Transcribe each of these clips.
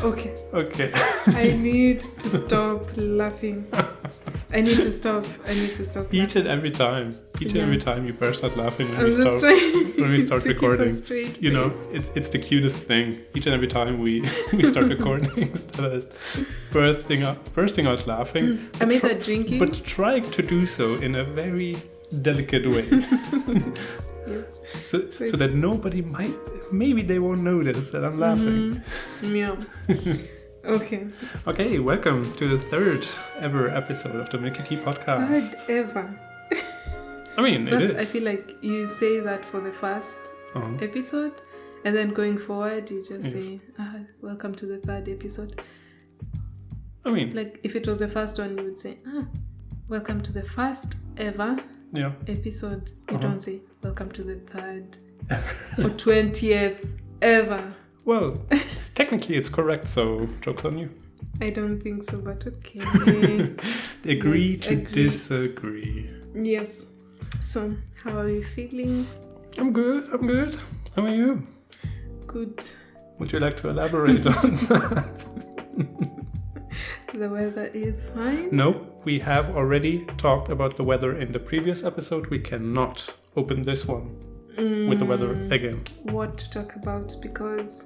Okay. Okay. I need to stop laughing. I need to stop Each and every time. Each and every time you burst out laughing when we start recording. You know, it's the cutest thing. Each and every time we start recording, Stella is bursting out laughing. I made that drinking. But trying to do so in a very delicate way. Yes. So that nobody maybe they won't notice that I'm laughing. Yeah. Okay. Okay, welcome to the third ever episode of the Milky Tea Podcast. Third ever. I mean, it is. I feel like you say that for the first episode, and then going forward, you just say, welcome to the third episode. I mean, like if it was the first one, you would say, welcome to the first ever episode. You don't say, welcome to the third or 20th ever. Well, technically it's correct, so joke's on you. I don't think so, but okay. Agree to disagree. Yes. So, how are you feeling? I'm good. How are you? Good. Would you like to elaborate on that? The weather is fine? Nope, we have already talked about the weather in the previous episode. We cannot open this one with the weather again. What to talk about? Because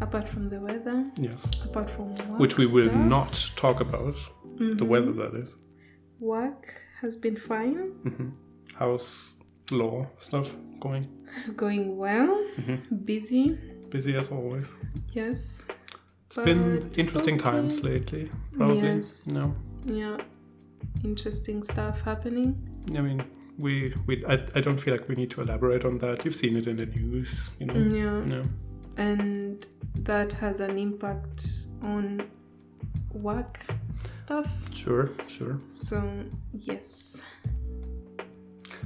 apart from the weather, yes, apart from work which we will stuff, not talk about, the weather that is. Work has been fine. How's law stuff going? Going well. Busy as always. Yes. It's been interesting times lately, probably. Yes. No. Yeah. Interesting stuff happening. I mean, I don't feel like we need to elaborate on that. You've seen it in the news, you know. Yeah. And that has an impact on work stuff. Sure. So, yes.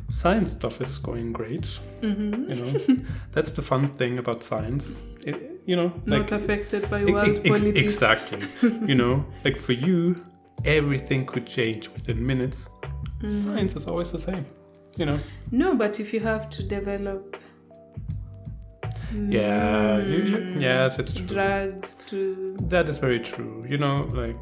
Science stuff is going great. You know, that's the fun thing about science. Not affected by world politics. Exactly. You know, like for you, everything could change within minutes. Science is always the same. You know. No, but if you have to develop. Yes, it's true. Drugs to. That is very true. You know, like.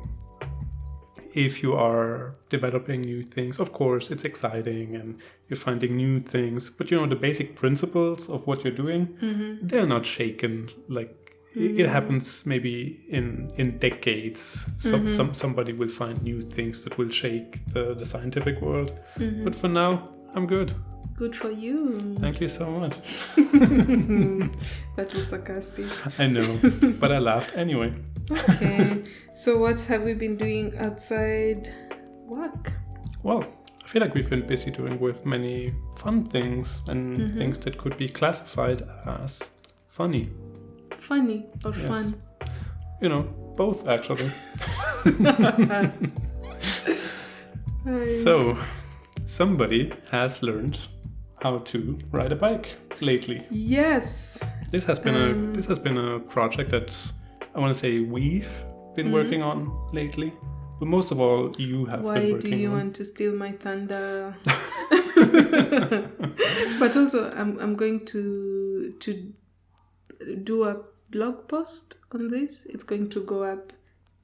If you are developing new things, of course, it's exciting and you're finding new things. But, you know, the basic principles of what you're doing, they're not shaken. Like, it happens maybe in decades. Somebody will find new things that will shake the scientific world. But for now, I'm good. Good for you. Thank you so much. That was sarcastic. I know, but I laughed anyway. Okay, so what have we been doing outside work? Well, I feel like we've been busy doing with many fun things and things that could be classified as funny. Funny or fun? You know, both actually. So, somebody has learned how to ride a bike lately. Yes. This has been a project that I want to say we've been working on lately. But most of all, you have been working on. Why do you want to steal my thunder? But also, I'm going to do a blog post on this. It's going to go up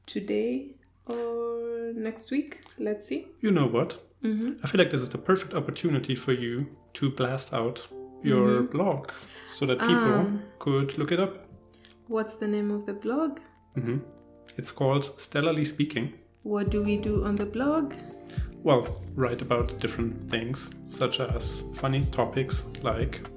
today or next week. Let's see. You know what? I feel like this is the perfect opportunity for you to blast out your blog so that people could look it up. What's the name of the blog? It's called Stellarly Speaking. What do we do on the blog? Well, write about different things, such as funny topics like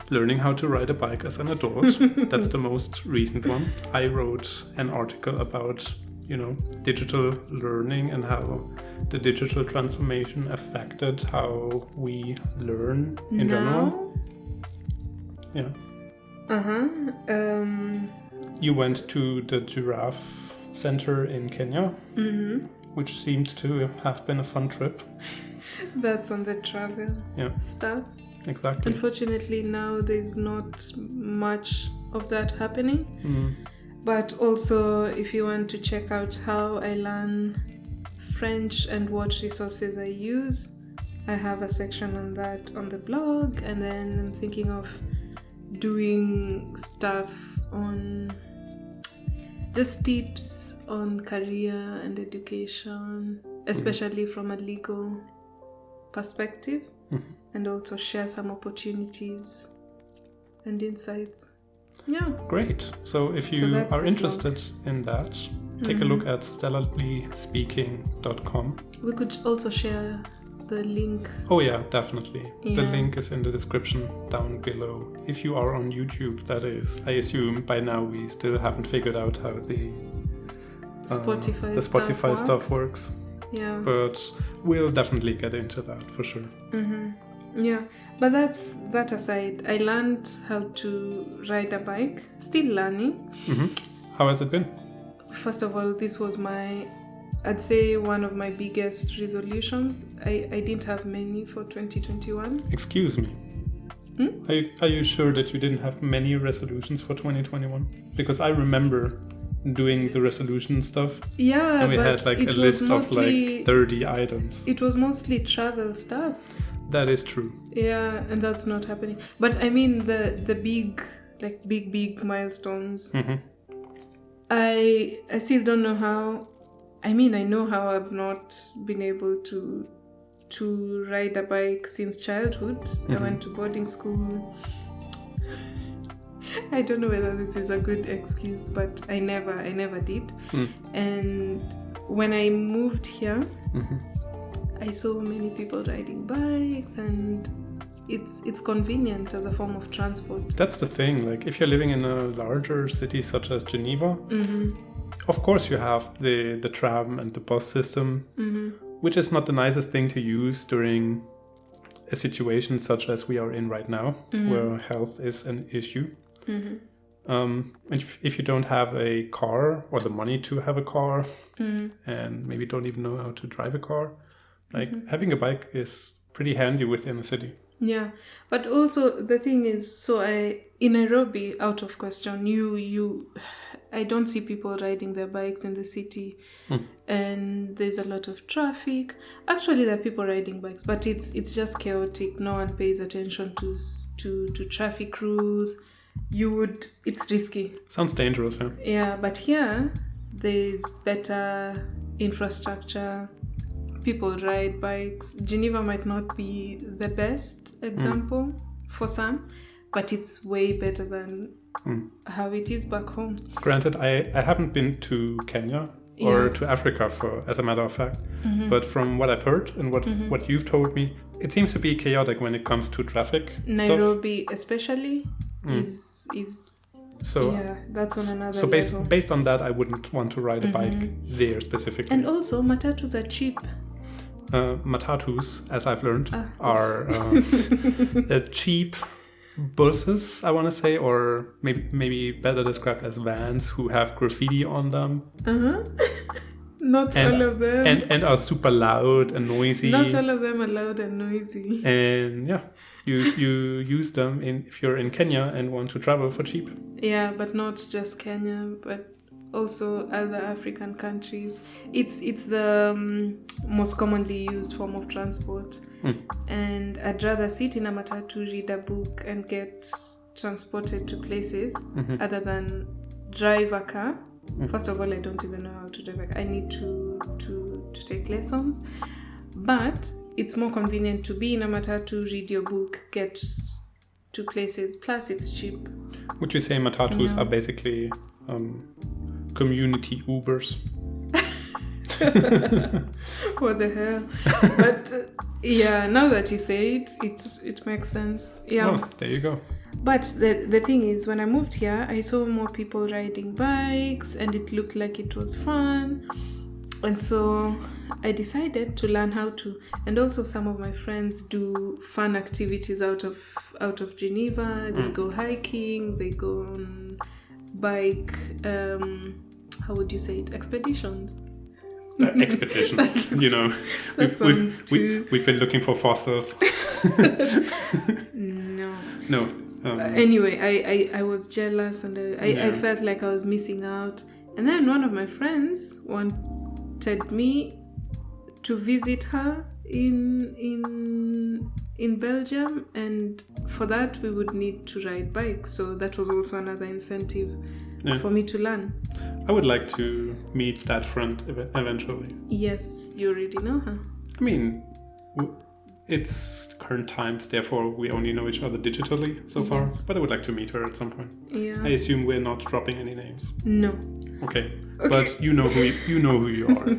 learning how to ride a bike as an adult. That's the most recent one. I wrote an article about, you know, digital learning and how the digital transformation affected how we learn in general. Yeah. You went to the giraffe center in Kenya, which seemed to have been a fun trip. That's on the travel stuff. Exactly. Unfortunately, now there's not much of that happening. But also, if you want to check out how I learn French and what resources I use, I have a section on that on the blog. And then I'm thinking of doing stuff on just tips on career and education, especially from a legal perspective, and also share some opportunities and insights. Yeah. Great. So if you are interested in that, take a look at stellarlyspeaking.com. We could also share the link. Oh yeah, definitely. Yeah. The link is in the description down below. If you are on YouTube, that is. I assume by now we still haven't figured out how the Spotify stuff works. Yeah. But we'll definitely get into that for sure. Yeah, but that aside, I learned how to ride a bike. Still learning. How has it been? First of all, this was I'd say one of my biggest resolutions. I didn't have many for 2021. Excuse me. Are you sure that you didn't have many resolutions for 2021? Because I remember doing the resolution stuff. Yeah, and we had like a list of like 30 items. It was mostly travel stuff. That is true. Yeah, and that's not happening. But I mean the big milestones. I still don't know how. I mean, I know how I've not been able to ride a bike since childhood. I went to boarding school. I don't know whether this is a good excuse, but I never did. And when I moved here, I saw many people riding bikes, and it's convenient as a form of transport. That's the thing. Like if you're living in a larger city such as Geneva, of course you have the tram and the bus system, which is not the nicest thing to use during a situation such as we are in right now, where health is an issue. If you don't have a car or the money to have a car, and maybe don't even know how to drive a car, like having a bike is pretty handy within a city. Yeah, but also the thing is, in Nairobi, out of question, I don't see people riding their bikes in the city, and there's a lot of traffic. Actually, there are people riding bikes, but it's just chaotic. No one pays attention to traffic rules. It's risky. Sounds dangerous, yeah. Yeah, but here there's better infrastructure. People ride bikes. Geneva might not be the best example for some, but it's way better than how it is back home. Granted, I haven't been to Kenya or to Africa, as a matter of fact, but from what I've heard and what you've told me, it seems to be chaotic when it comes to traffic. Nairobi especially is so that's on another so level. Based on that, I wouldn't want to ride a bike there specifically. And also matatus are cheap. Matatus, as I've learned, are cheap buses, I want to say, or maybe better described as vans who have graffiti on them. Not all of them. And are super loud and noisy. Not all of them are loud and noisy. And you use them if you're in Kenya and want to travel for cheap. Yeah, but not just Kenya, but also other African countries. It's the most commonly used form of transport. And I'd rather sit in a matatu, read a book, and get transported to places other than drive a car. First of all, I don't even know how to drive a car. I need to take lessons. But it's more convenient to be in a matatu, read your book, get to places. Plus, it's cheap. Would you say matatus are basically community Ubers? What the hell? But now that you say it makes sense. Yeah. Oh, there you go. But the thing is, when I moved here, I saw more people riding bikes, and it looked like it was fun. And so I decided to learn how to. And also some of my friends do fun activities out of Geneva. They go hiking, they go on bike, how would you say it? Expeditions. Expeditions, we've been looking for fossils. No. Anyway, I was jealous, and I felt like I was missing out. And then one of my friends wanted me to visit her in Belgium, and for that we would need to ride bikes. So that was also another incentive for me to learn. I would like to meet that friend eventually. Yes, you already know her. I mean, it's current times, therefore we only know each other digitally so far. But I would like to meet her at some point. Yeah. I assume we're not dropping any names. No. Okay. But you know who you are.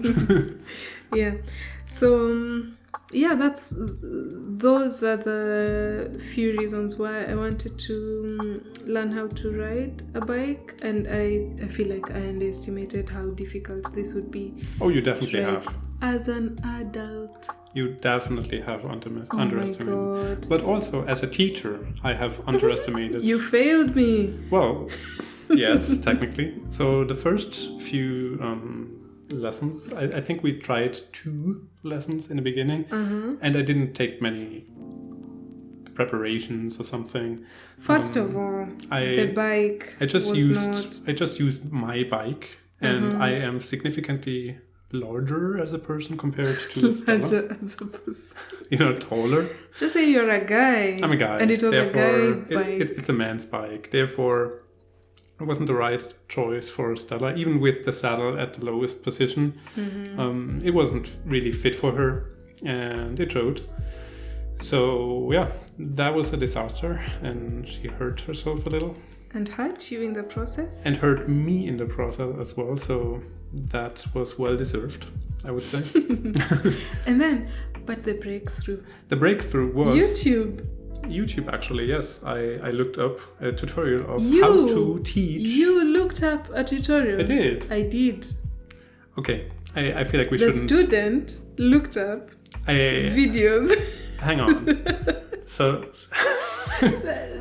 Yeah. So those are the few reasons why I wanted to learn how to ride a bike, and I feel like I underestimated how difficult this would be. Oh, you definitely have. As an adult. You definitely have underestimated. My God. But also as a teacher, I have underestimated. You failed me. Well, yes, technically. So the first few lessons, I think we tried 2 lessons in the beginning, and I didn't take many preparations or something. First of all, the bike I just used my bike, and I am significantly larger as a person compared to Stella. As a person. Taller. Just say you're a guy. I'm a guy. And it was a guy bike. It's a man's bike. Therefore, it wasn't the right choice for Stella. Even with the saddle at the lowest position, it wasn't really fit for her, and it showed. So, yeah, that was a disaster, and she hurt herself a little. And hurt you in the process? And hurt me in the process as well, so that was well deserved, I would say. And then, but the breakthrough. The breakthrough was... YouTube, actually, yes. I looked up a tutorial of how to teach. You looked up a tutorial? I did. Okay, I feel like we shouldn't... The student looked up videos. Hang on. So...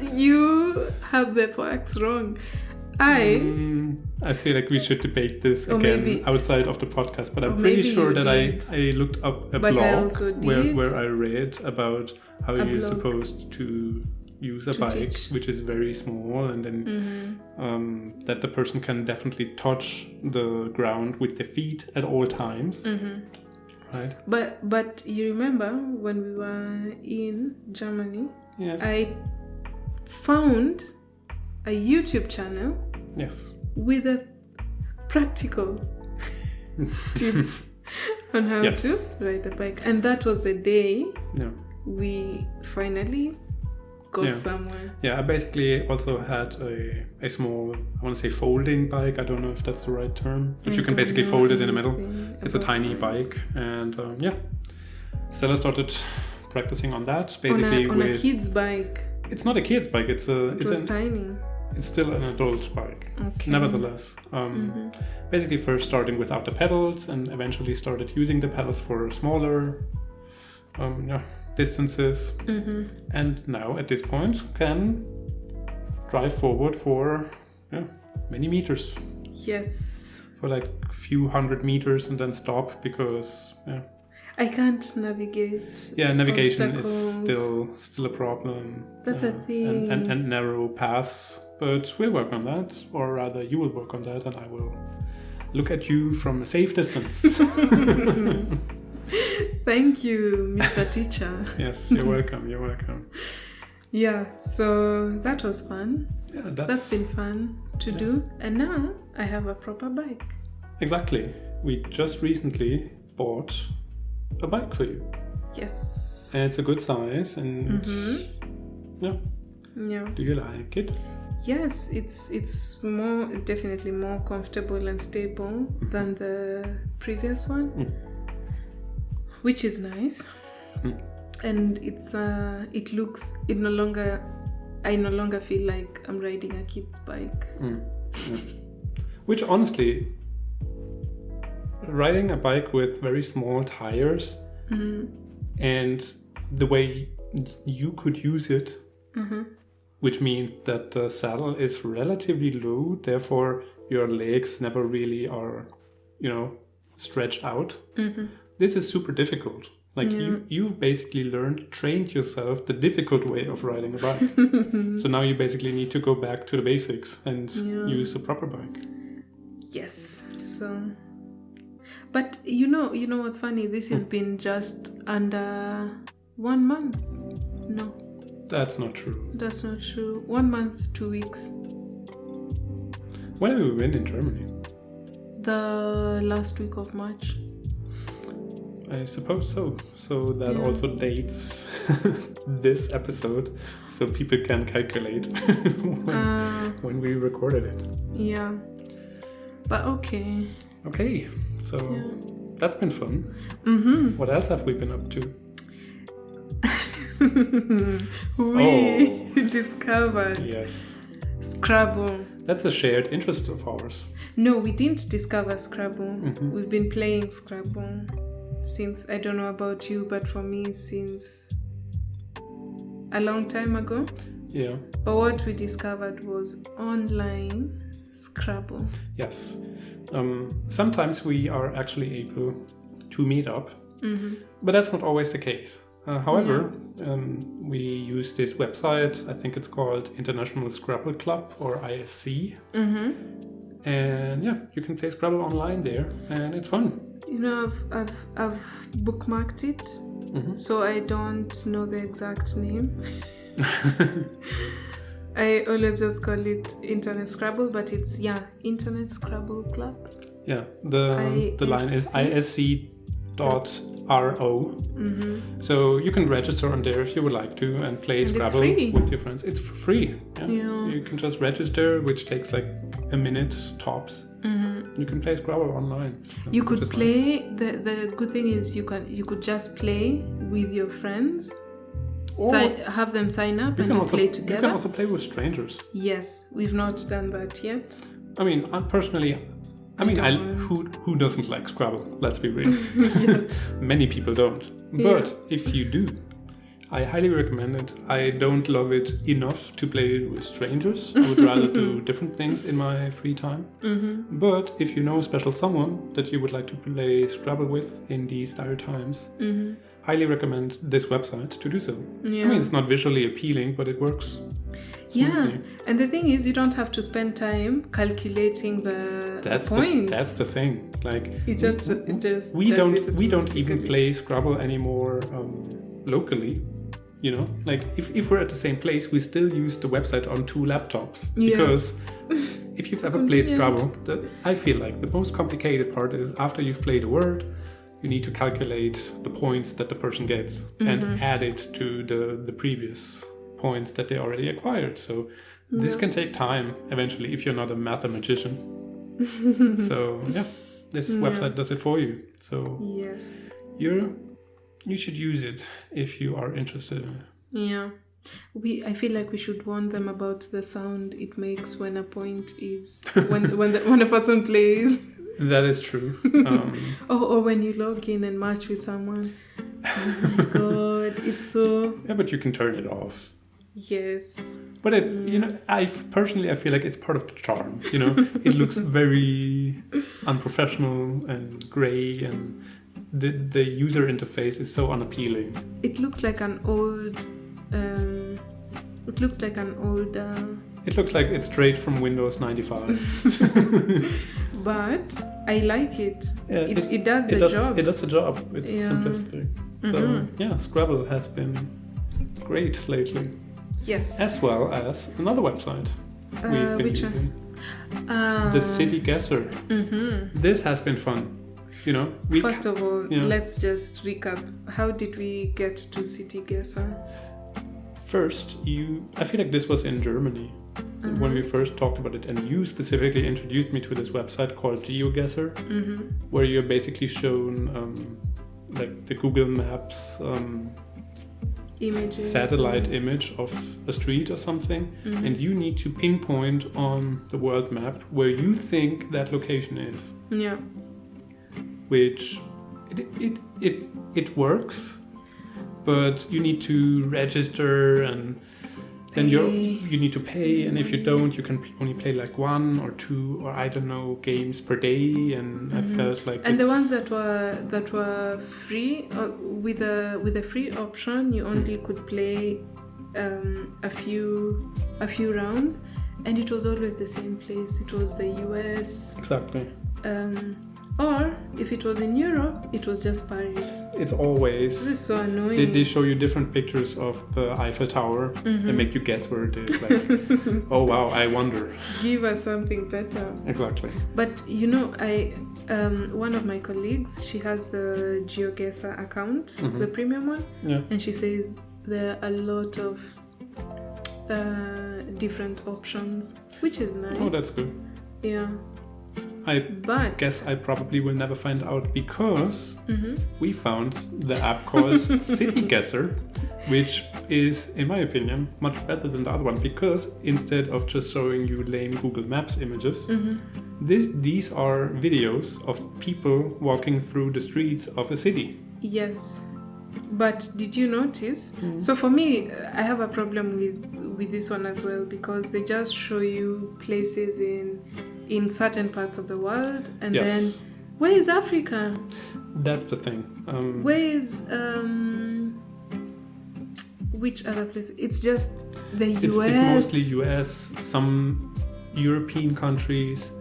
You have the facts wrong. I feel like we should debate this again outside of the podcast, but I'm pretty sure that I looked up a blog where I read about how you're supposed to use a bike, which is very small, and then that the person can definitely touch the ground with their feet at all times. Right? But you remember when we were in Germany? Yes. I found a YouTube channel. Yes. With a practical tips on how to ride a bike. And that was the day we finally got somewhere. Yeah, I basically also had a small, I want to say folding bike. I don't know if that's the right term. But you can basically fold it in the middle. It's a tiny bike. And Stella started practicing on that. Basically on a kid's bike. It's not a kid's bike. It was tiny. It's still an adult bike. Okay. Nevertheless. Basically first starting without the pedals and eventually started using the pedals for smaller distances. And now at this point can drive forward for many meters. Yes. For like a few 100 meters and then stop because I can't navigate. Yeah, navigation is still a problem. That's a thing. And narrow paths. But we'll work on that, or rather you will work on that and I will look at you from a safe distance. Thank you, Mr. Teacher. Yes, you're welcome. Yeah, so that was fun. Yeah, that's been fun to do. And now I have a proper bike. Exactly. We just recently bought a bike for you. Yes. And it's a good size and yeah. Do you like it? Yes, it's definitely more comfortable and stable than the previous one, which is nice. And I no longer feel like I'm riding a kid's bike. Which honestly, riding a bike with very small tires and the way you could use it, which means that the saddle is relatively low, therefore your legs never really are, stretched out. This is super difficult. Like you basically trained yourself the difficult way of riding a bike. So now you basically need to go back to the basics and use a proper bike. Yes. So, but you know what's funny? This has been just under 1 month. No. That's not true. 1 month, 2 weeks. When have we been in Germany? The last week of March. I suppose so. So that also dates this episode, so people can calculate when we recorded it. Yeah. But okay. Okay, so that's been fun. What else have we been up to? We discovered Scrabble. That's a shared interest of ours. No, we didn't discover Scrabble. We've been playing Scrabble since, I don't know about you, but for me, since a long time ago. Yeah. But what we discovered was online Scrabble. Yes. Sometimes we are actually able to meet up, but that's not always the case. However, we use this website, I think it's called International Scrabble Club, or ISC. And you can play Scrabble online there, and it's fun. You know, I've bookmarked it, so I don't know the exact name. I always just call it Internet Scrabble, but it's Internet Scrabble Club. Yeah, the line is isc.ro. So you can register on there if you would like to and play Scrabble with your friends. It's free. Yeah. You can just register, which takes like a minute tops. You can play Scrabble online. You could play. Nice. The good thing is you could just play with your friends. Have them sign up and play together. You can also play with strangers. Yes, we've not done that yet. I mean, who doesn't like Scrabble? Let's be real. Yes. Many people don't. But if you do, I highly recommend it. I don't love it enough to play it with strangers. I would rather do different things in my free time. But if you know a special someone that you would like to play Scrabble with in these dire times, highly recommend this website to do so. Yeah. I mean, it's not visually appealing, but it works smoothly. And the thing is, you don't have to spend time calculating the points. That's the thing. Like we don't even play Scrabble anymore locally. You know, like if we're at the same place, we still use the website on 2 laptops. Because if you've ever played Scrabble, I feel like the most complicated part is after you've played a word, you need to calculate the points that the person gets and add it to the previous points that they already acquired. So this can take time eventually if you're not a mathematician. So this website does it for you. So you should use it if you are interested. Yeah. I feel like we should warn them about the sound it makes when a point is when a person plays. That is true. Or when you log in and match with someone. Oh my god, it's so... Yeah, but you can turn it off. Yes. But I feel like it's part of the charm. You know, it looks very unprofessional and grey, and the user interface is so unappealing. It looks like an old... It looks like it's straight from Windows 95. But I like it. Yeah, it does the job. It does the job. It's simplistic. So, Scrabble has been great lately. Yes. As well as another website we've been using. The City Guesser. This has been fun. You know, first of all, let's just recap. How did we get to City Guesser? First, I feel like this was in Germany when we first talked about it, and you specifically introduced me to this website called GeoGuessr, where you're basically shown like the Google Maps satellite image of a street or something, and you need to pinpoint on the world map where you think that location is. Yeah. Which it works, but you need to register, and then you need to pay, and if you don't, you can only play like 1 or 2 or I don't know games per day, and I felt like the ones that were free with a free option, you only could play a few rounds, and it was always the same place. It was the US. Exactly. Or if it was in Europe, it was just Paris. It's always... This is so annoying. They show you different pictures of the Eiffel Tower and make you guess where it is. Like, oh wow, I wonder. Give us something better. Exactly. But you know, one of my colleagues, she has the GeoGuessr account, the premium one. Yeah. And she says there are a lot of different options, which is nice. Oh, that's good. Yeah. I guess I probably will never find out because we found the app called City Guesser, which is, in my opinion, much better than the other one because instead of just showing you lame Google Maps images, these are videos of people walking through the streets of a city. Yes. But did you notice? So for me, I have a problem with this one as well because they just show you places in certain parts of the world and then where is Africa? That's the thing. Where is which other place? It's just the US. It's mostly US, some European countries.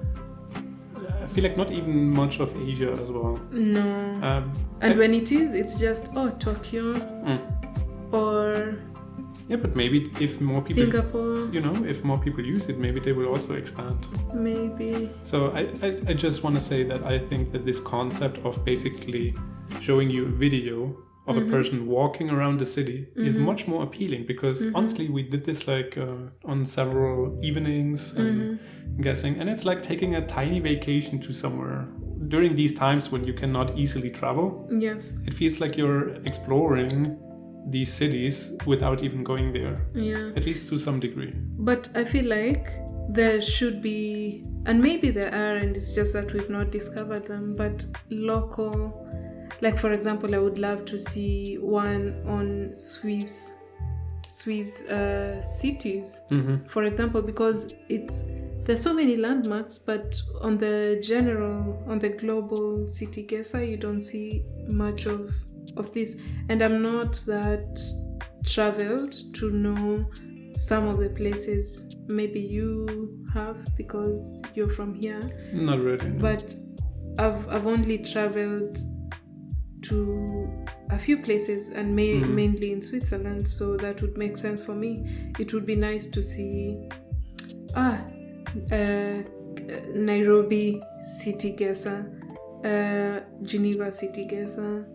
I feel like not even much of Asia as well. No. And when it is, it's just Tokyo or yeah, but maybe if more people, Singapore, if more people use it, maybe they will also expand. Maybe. So I just want to say that I think that this concept of basically showing you a video of a person walking around the city is much more appealing because honestly we did this like on several evenings and guessing, and it's like taking a tiny vacation to somewhere during these times when you cannot easily travel. Yes. It feels like you're exploring these cities without even going there. Yeah. At least to some degree. But I feel like there should be, and maybe there are, and it's just that we've not discovered them, but local, like for example, I would love to see one on Swiss cities, for example, because there's so many landmarks, but on the global city guesser, you don't see much of this. And I'm not that traveled to know some of the places. Maybe you have because you're from here. Not really. No. But I've only traveled to a few places and mainly in Switzerland, so that would make sense for me. It would be nice to see Nairobi city guesser, Geneva city guesser,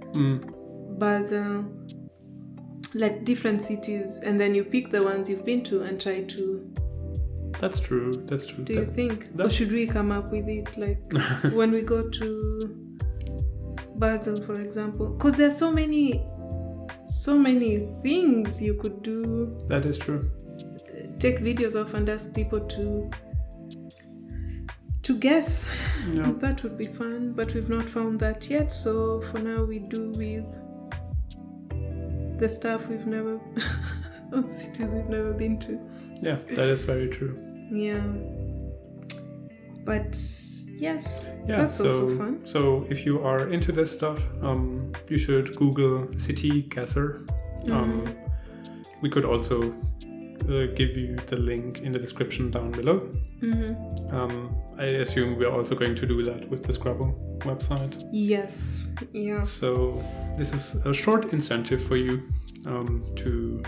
Basel, like different cities, and then you pick the ones you've been to and try to. That's true. Do you think? Or should we come up with it like when we go to Basel, for example? Because there's so many things you could do. That is true. Take videos of and ask people to guess. Yeah. That would be fun, but we've not found that yet. So for now, we do with the stuff we've never, or cities we've never been to. Yeah, that is very true. Yeah. But yes, that's also fun. So if you are into this stuff, you should Google City Guesser. We could also give you the link in the description down below. I assume we're also going to do that with the Scrabble website. Yes. Yeah. So this is a short incentive for you to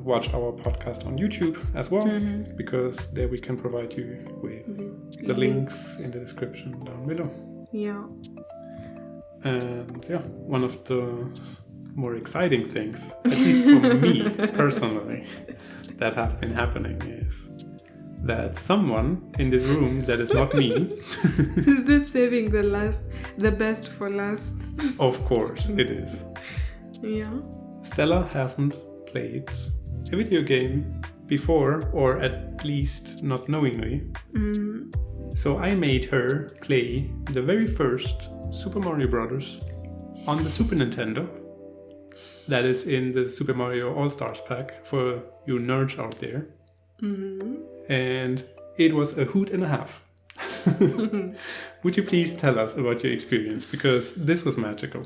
watch our podcast on YouTube as well, because there we can provide you with the links in the description down below. Yeah. And one of the more exciting things, at least for me personally, that have been happening is that someone in this room that is not me. Is this saving the best for last? Of course it is. Yeah. Stella hasn't played a video game before, or at least not knowingly. So I made her play the very first Super Mario Brothers on the Super Nintendo. That is in the Super Mario All-Stars pack for you nerds out there. And it was a hoot and a half. Would you please tell us about your experience? Because this was magical.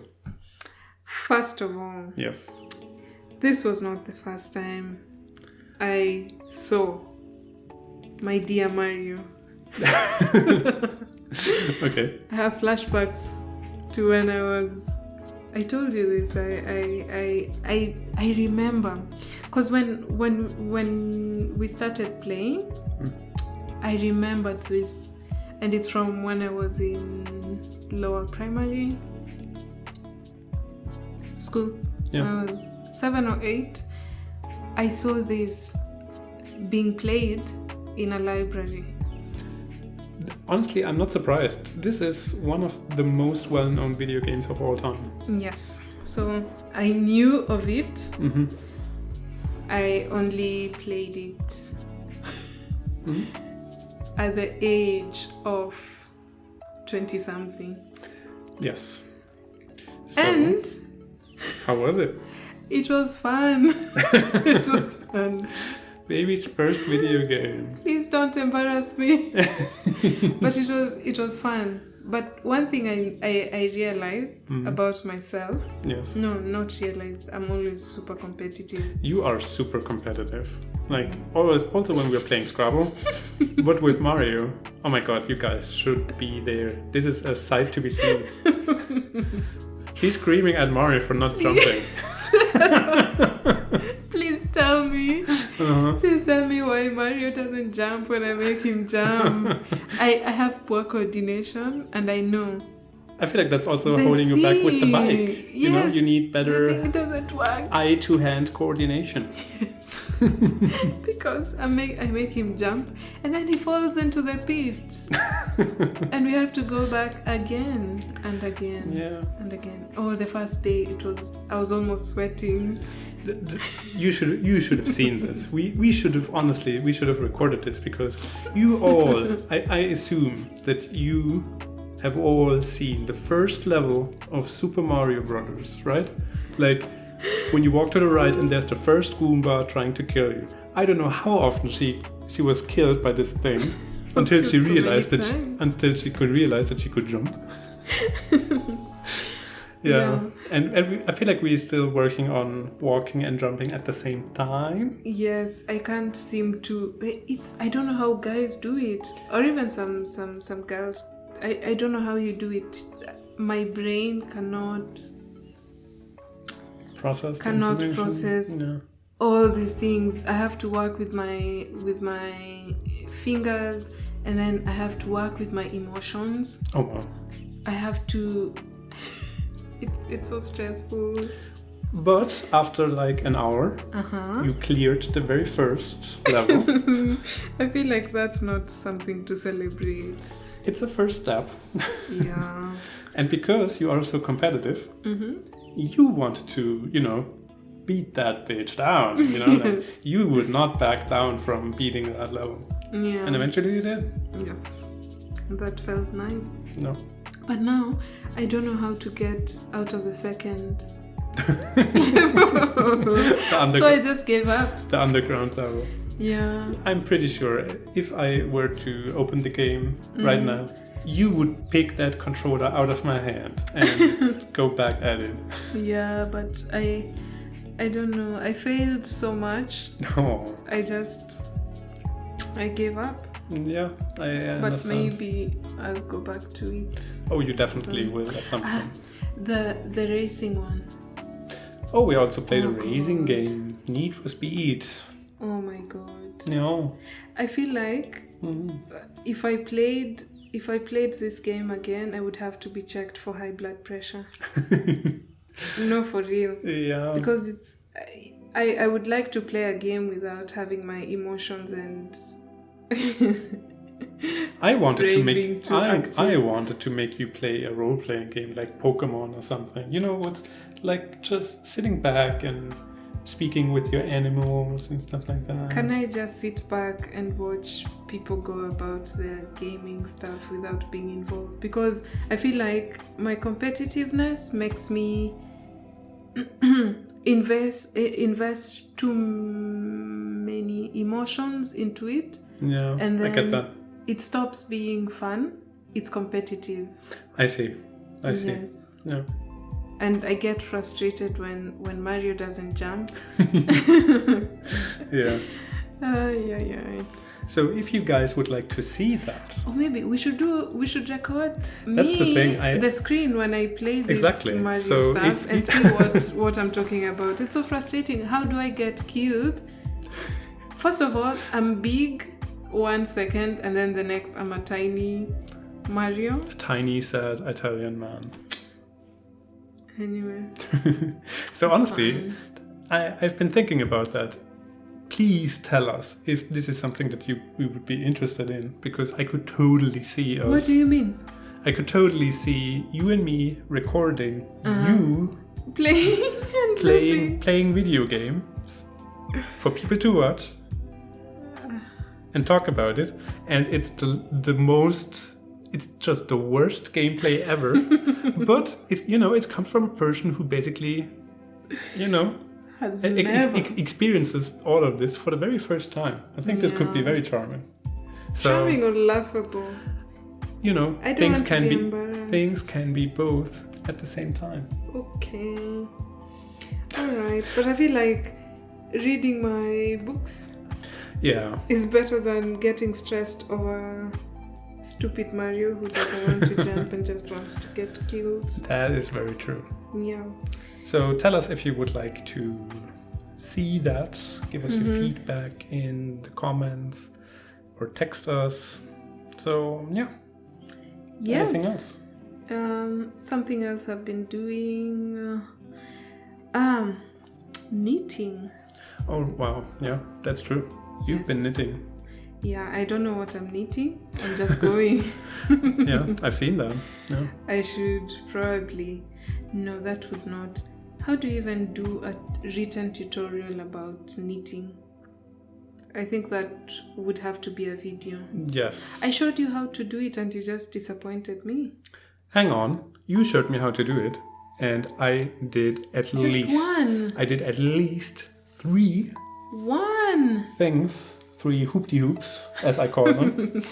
First of all, yes, this was not the first time I saw my dear Mario Okay. I have flashbacks to when I told you this. I remember, because when we started playing, I remembered this, and it's from when I was in lower primary school. Yeah. When I was 7 or 8. I saw this being played in a library. Honestly, I'm not surprised. This is one of the most well-known video games of all time. Yes. So I knew of it. Mm-hmm. I only played it at the age of 20-something. Yes. So, And how was it? it was fun. It was fun. Baby's first video game. Please don't embarrass me. But it was fun. But one thing I realized about myself. Yes. No, not realized. I'm always super competitive. You are super competitive. Like, always, also when we're playing Scrabble. But with Mario, oh my god, you guys should be there. This is a sight to be seen. He's screaming at Mario for not jumping. Please tell me. Uh-huh. Please tell me why Mario doesn't jump when I make him jump. I have poor coordination, and I know. I feel like that's also holding you back with the bike. You know, you need better the thing doesn't work. eye-to-hand coordination. Yes. Because I make him jump, and then he falls into the pit. And we have to go back again and again. Yeah. And again. Oh, the first day I was almost sweating. You should have seen this. We should have recorded this, because you all, I assume that you have all seen the first level of Super Mario Brothers, right? Like when you walk to the right and there's the first Goomba trying to kill you. I don't know how often she was killed by this thing until she realized could realize that she could jump. Yeah. And I feel like we're still working on walking and jumping at the same time. Yes, I can't seem to. I don't know how guys do it, or even some girls. I don't know how you do it. My brain cannot process all these things. I have to work with my fingers, and then I have to work with my emotions. Oh wow. I have to. It's so stressful. But after like an hour, you cleared the very first level. I feel like that's not something to celebrate. It's a first step. Yeah. And because you are so competitive, you want to, beat that bitch down. Yes. Like you would not back down from beating that level. Yeah. And eventually you did. Yes. That felt nice. No. But now I don't know how to get out of the second. So I just gave up. The underground level. Yeah. I'm pretty sure if I were to open the game right now, you would pick that controller out of my hand and go back at it. Yeah, but I don't know. I failed so much. Oh. I gave up. Yeah, I understand. But maybe I'll go back to it. Oh, you definitely will at some point. The racing one. Oh, we also played a racing game, Need for Speed. Oh my god. No. I feel like if I played this game again, I would have to be checked for high blood pressure. No, for real. Yeah. Because I would like to play a game without having my emotions and I wanted to make you play a role-playing game like Pokemon or something. What's like just sitting back and speaking with your animals and stuff like that. Can I just sit back and watch people go about their gaming stuff without being involved? Because I feel like my competitiveness makes me invest too many emotions into it. Yeah, and then I get that. It stops being fun. It's competitive. I see. Yes. Yeah. And I get frustrated when Mario doesn't jump. Yeah. Yeah. So if you guys would like to see that, or maybe we should record That's the thing, the screen when I play this Exactly. Mario So stuff and see what I'm talking about. It's so frustrating. How do I get killed? First of all, I'm big 1 second, and then the next I'm a tiny Mario. a tiny, sad Italian man. Anyway. So honestly, I've been thinking about that. Please tell us if this is something that we would be interested in, because I could totally see us. What do you mean? I could totally see you and me recording you playing video games for people to watch and talk about it. And it's the most, it's just the worst gameplay ever. But it comes from a person who basically, experiences all of this for the very first time. I think this could be very charming. So, charming or laughable. I don't want to be embarrassed. Things can be both at the same time. Okay. Alright. But I feel like reading my books is better than getting stressed over stupid Mario who doesn't want to jump and just wants to get killed. That is very true. Yeah. So tell us if you would like to see that. Give us your feedback in the comments or text us. So, yeah. Yes. Anything else? Something else I've been doing. Knitting. Oh, wow. Yeah, that's true. You've been knitting. Yeah, I don't know what I'm knitting. I'm just going. Yeah, I've seen that. Yeah. I should probably. No, that would not. How do you even do a written tutorial about knitting? I think that would have to be a video. Yes. I showed you how to do it and you just disappointed me. Hang on. You showed me how to do it. And I did at least... I did at least 3... 1! Things. 3 hoopty-hoops, as I call them.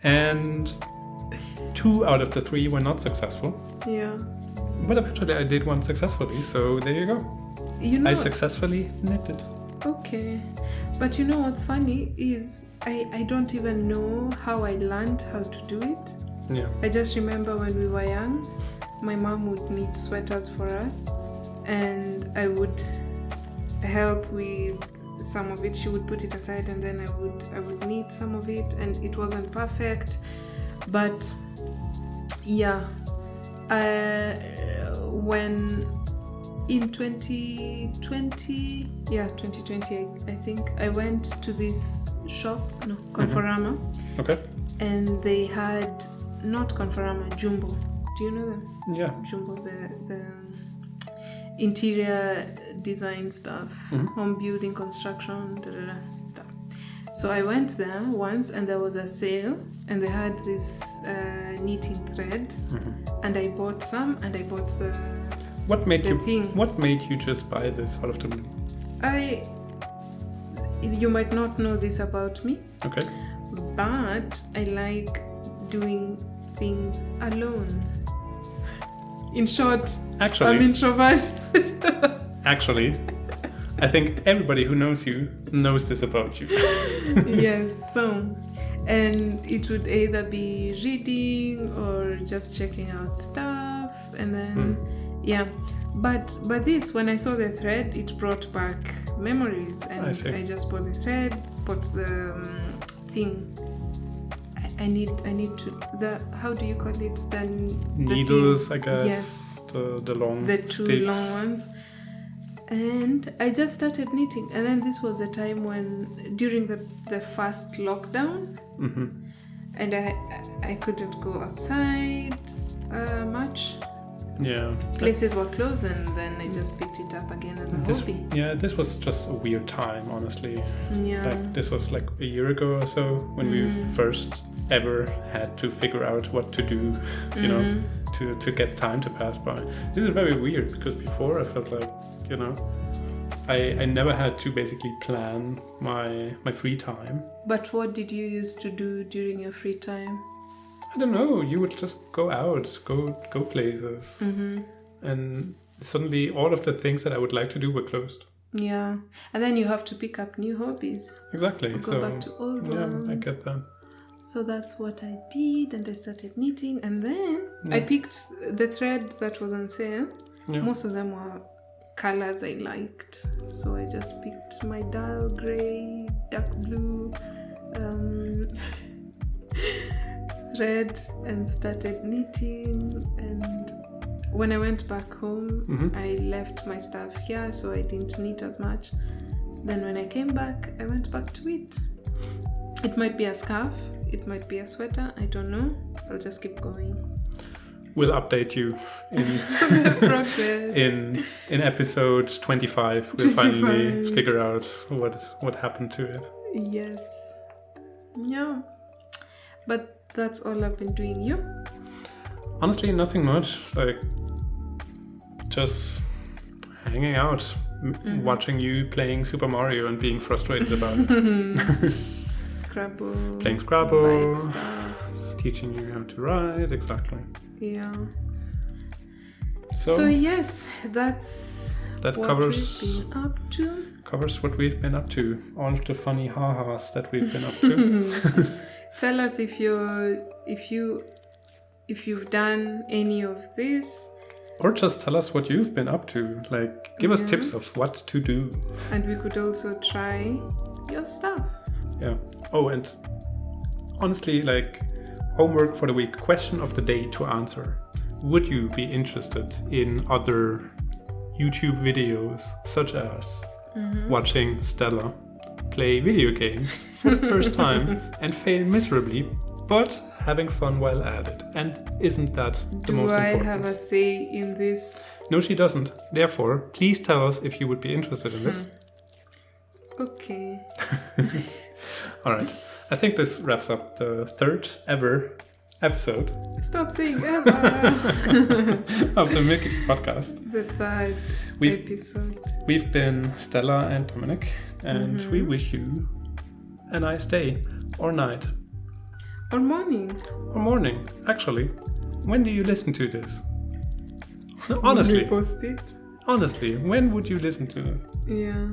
And 2 out of the 3 were not successful. Yeah. But eventually I did one successfully, so there you go. I successfully knitted. Okay. But you know what's funny is I don't even know how I learned how to do it. Yeah. I just remember when we were young, my mom would knit sweaters for us and I would help with some of it. She would put it aside and then I would knit some of it, and it wasn't perfect. But yeah, when in 2020, I think, I went to this shop, Conforama. Okay. And they had, not Conforama, Jumbo. Do you know them? Yeah. Jumbo, the interior design stuff, home building, construction, stuff. So I went there once and there was a sale and they had this knitting thread and I bought some and I bought the What made thing. you just buy this out of the blue? You might not know this about me. Okay. But I like doing things alone. In short, actually, I'm introvert. Actually, I think everybody who knows you knows this about you. Yes, so, and it would either be reading or just checking out stuff, and then But this, when I saw the thread, it brought back memories, and I just bought the thread, bought the thing. I need to how do you call it? The needles, thing. I guess. Yes. The long the 2 sticks. long ones. And I just started knitting, and then this was the time when during the first lockdown, and I couldn't go outside much. Yeah. Places were closed, and then I just picked it up again as a hobby. Yeah, this was just a weird time, honestly. Yeah. Like, this was like a year ago or so when we first ever had to figure out what to do, you know, to get time to pass by. This is very weird because before I felt like, you know, I never had to basically plan my free time. But what did you used to do during your free time? I don't know. You would just go out, go places, and suddenly all of the things that I would like to do were closed. Yeah. And then you have to pick up new hobbies. Exactly. Or go So back to old yeah, ones. I get that. So that's what I did, and I started knitting, and then Yeah. I picked the thread that was on sale. Yeah. Most of them were colors I liked, so I just picked my dull grey, dark blue thread and started knitting. And when I went back home, I left my stuff here, so I didn't knit as much. Then when I came back, I went back to it. It might be a scarf, it might be a sweater, I don't know. I'll just keep going. We'll update you in Progress. in episode 25. We'll finally figure out what happened to it. Yes. Yeah. But that's all I've been doing. You? Honestly, nothing much. Like just hanging out, watching you playing Super Mario and being frustrated about it. Scrabble. Playing Scrabble. Bike stuff. Teaching you how to ride. Exactly. Yeah. So So yes, that's that what covers we've been up to. covers what we've been up to. All the funny ha-has that we've been up to. Tell us if you've done any of this, Or just tell us what you've been up to. Like, give us tips of what to do. and we could also try your stuff. Yeah. Oh, and honestly, like, homework for the week. Question of the day to answer. Would you be interested in other YouTube videos, such as watching Stella play video games for the first time and fail miserably, but having fun while at it? And isn't that the most Do I important? have a say in this? No, she doesn't. Therefore, please tell us if you would be interested in this. Okay. All right. I think this wraps up the third ever episode Stop saying ever. of the Milky Tea Podcast. The third episode. We've been Stella and Domenik, and we wish you a nice day or night Or morning. or morning. Actually, when do you listen to this? Honestly, We post it. honestly, when would you listen to this? Yeah.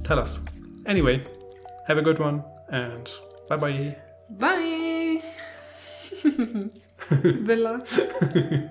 Tell us. Anyway, have a good one, and bye-bye. Bye. The laugh.